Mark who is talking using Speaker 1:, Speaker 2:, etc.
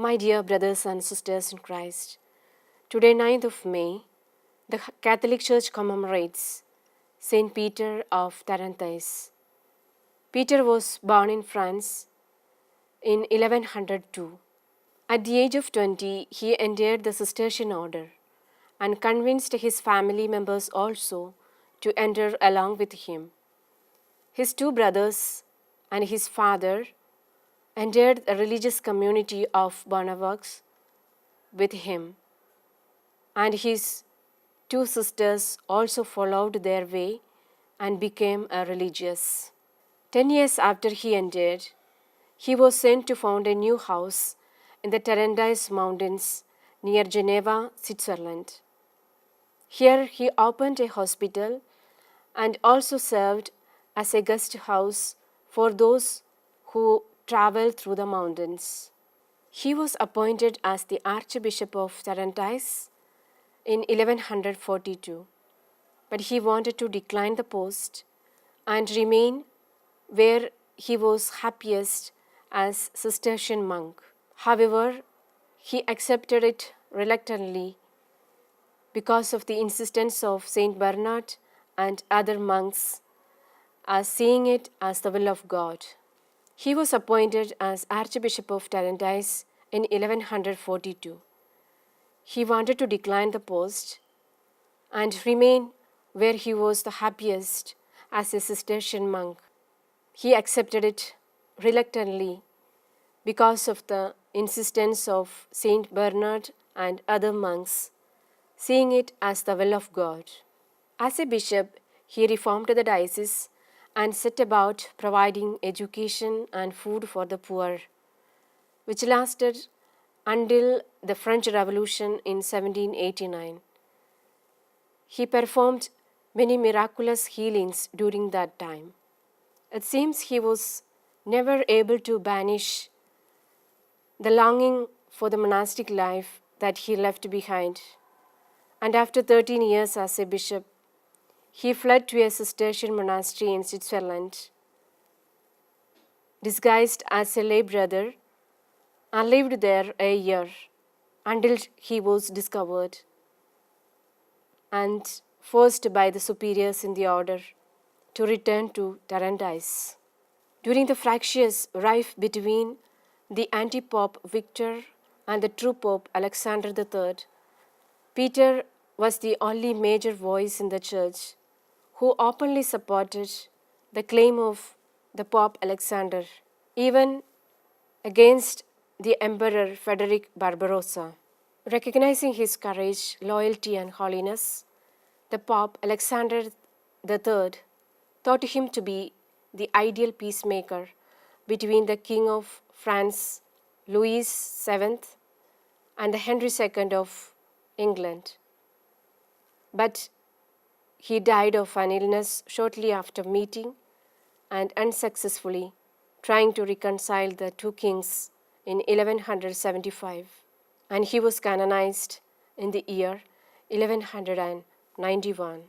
Speaker 1: My dear brothers and sisters in Christ, today 9th of May, the Catholic Church commemorates Saint Peter of Tarantaise. Peter was born in France in 1102. At the age of 20, he entered the Cistercian order and convinced his family members also to enter along with him. His two brothers and his father entered the religious community of Bonavox with him, and his two sisters also followed their way and became religious. 10 years after he entered, he was sent to found a new house in the Tarantaise Mountains near Geneva, Switzerland. Here he opened a hospital and also served as a guest house for those who traveled through the mountains. He was appointed as the Archbishop of Tarantaise in 1142, but he wanted to decline the post and remain where he was happiest as Cistercian monk. However, he accepted it reluctantly because of the insistence of Saint Bernard and other monks as seeing it as the will of God. He was appointed as Archbishop of Tarantaise in 1142. He wanted to decline the post and remain where he was the happiest as a Cistercian monk. He accepted it reluctantly because of the insistence of Saint Bernard and other monks, seeing it as the will of God. As a bishop, he reformed the diocese and set about providing education and food for the poor, which lasted until the French Revolution in 1789. He performed many miraculous healings during that time. It seems he was never able to banish the longing for the monastic life that he left behind, and after 13 years as a bishop, he fled to a Cistercian monastery in Switzerland, disguised as a lay brother, and lived there a year until he was discovered and forced by the superiors in the order to return to Tarantaise. During the fractious rife between the anti-pope Victor and the true pope Alexander III, Peter was the only major voice in the church who openly supported the claim of the Pope Alexander, even against the Emperor Frederick Barbarossa. Recognizing his courage, loyalty, and holiness, the Pope Alexander III thought him to be the ideal peacemaker between the King of France, Louis VII, and the Henry II of England. But he died of an illness shortly after meeting and unsuccessfully trying to reconcile the two kings in 1175, and he was canonized in the year 1191.